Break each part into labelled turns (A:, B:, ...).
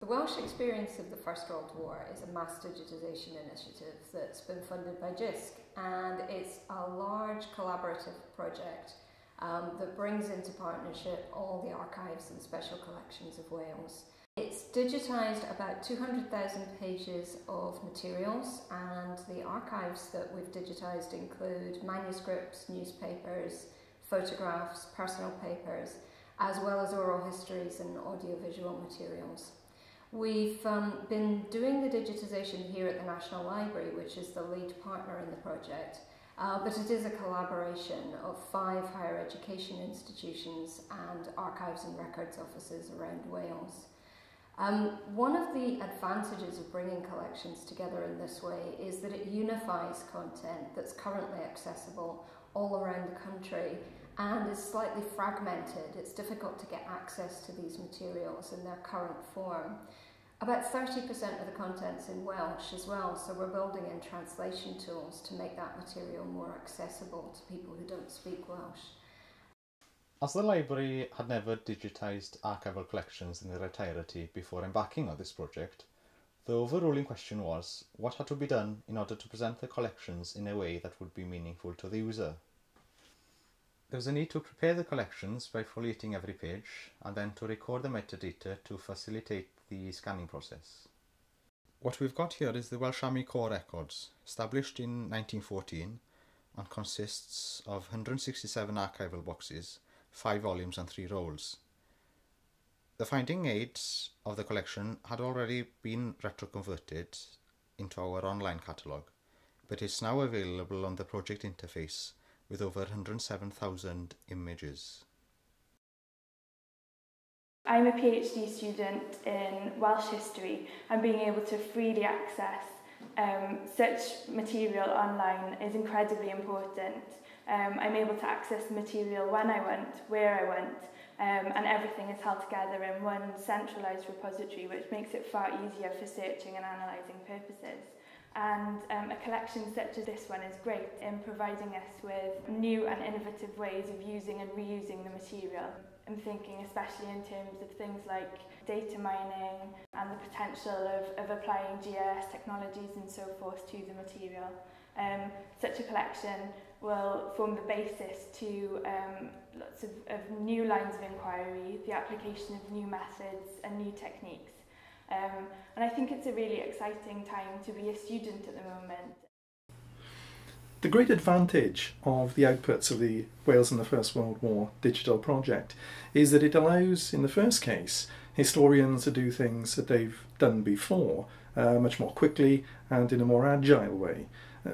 A: The Welsh experience of the First World War is a mass digitisation initiative that's been funded by JISC, and it's a large collaborative project that brings into partnership all the archives and special collections of Wales. It's digitised about 200,000 pages of materials, and the archives that we've digitised include manuscripts, newspapers, photographs, personal papers, as well as oral histories and audiovisual materials. We've been doing the digitisation here at the National Library, which is the lead partner in the project, but it is a collaboration of 5 higher education institutions and archives and records offices around Wales. One of the advantages of bringing collections together in this way is that it unifies content that's currently accessible all around the country and is slightly fragmented. It's difficult to get access to these materials in their current form. About 30% of the content's in Welsh as well, so we're building in translation tools to make that material more accessible to people who don't speak Welsh.
B: As the library had never digitised archival collections in their entirety before embarking on this project, the overruling question was what had to be done in order to present the collections in a way that would be meaningful to the user. There was a need to prepare the collections by foliating every page and then to record the metadata to facilitate the scanning process. What we've got here is the Welsh Army Corps records, established in 1914 and consists of 167 archival boxes, 5 volumes and 3 rolls. The finding aids of the collection had already been retroconverted into our online catalogue, but it's now available on the project interface with over 107,000 images.
C: I'm a PhD student in Welsh history, and being able to freely access such material online is incredibly important. I'm able to access the material when I want, where I want, and everything is held together in one centralised repository, which makes it far easier for searching and analysing purposes. And a collection such as this one is great in providing us with new and innovative ways of using and reusing the material. I'm thinking especially in terms of things like data mining and the potential of applying GIS technologies and so forth to the material. Such a collection will form the basis to lots of new lines of inquiry, the application of new methods and new techniques. And I think it's a really exciting time to be a student at the moment.
D: The great advantage of the outputs of the Wales in the First World War digital project is that it allows, in the first case, historians to do things that they've done before much more quickly and in a more agile way.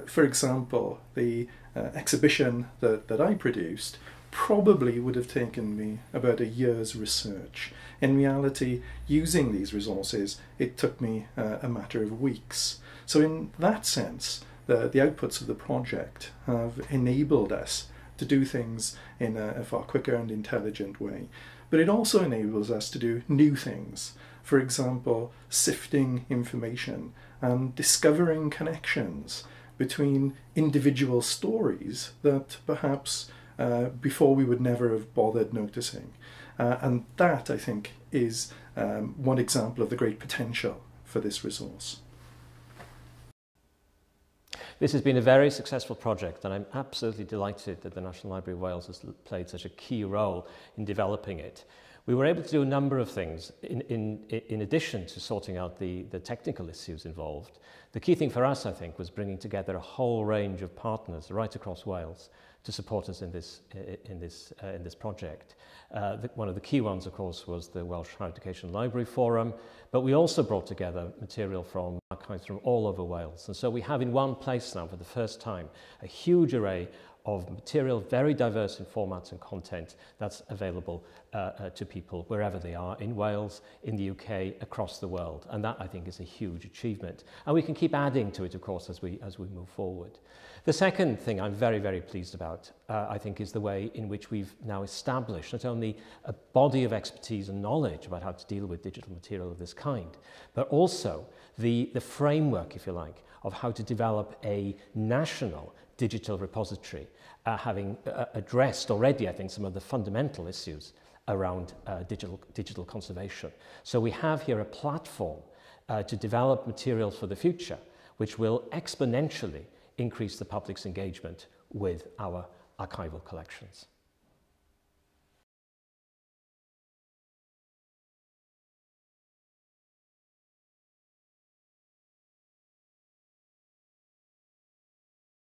D: For example, the exhibition that I produced probably would have taken me about a year's research. In reality, using these resources, it took me a matter of weeks. So in that sense, the outputs of the project have enabled us to do things in a far quicker and intelligent way. But it also enables us to do new things. For example, sifting information and discovering connections between individual stories that perhaps before we would never have bothered noticing. And that, I think, is one example of the great potential for this resource.
E: This has been a very successful project, and I'm absolutely delighted that the National Library of Wales has played such a key role in developing it. We were able to do a number of things in addition to sorting out the technical issues involved. The key thing for us, I think, was bringing together a whole range of partners right across Wales to support us in this project. One of the key ones, of course, was the Welsh Higher Education Library Forum, but we also brought together material from archives from all over Wales. And so we have in one place now, for the first time, a huge array of material, very diverse in formats and content, that's available to people wherever they are, in Wales, in the UK, across the world. And that, I think, is a huge achievement. And we can keep adding to it, of course, as we move forward. The second thing I'm very, very pleased about, I think, is the way in which we've now established not only a body of expertise and knowledge about how to deal with digital material of this kind, but also the framework, if you like, of how to develop a national digital repository, having addressed already, I think, some of the fundamental issues around digital conservation. So we have here a platform to develop materials for the future, which will exponentially increase the public's engagement with our archival collections.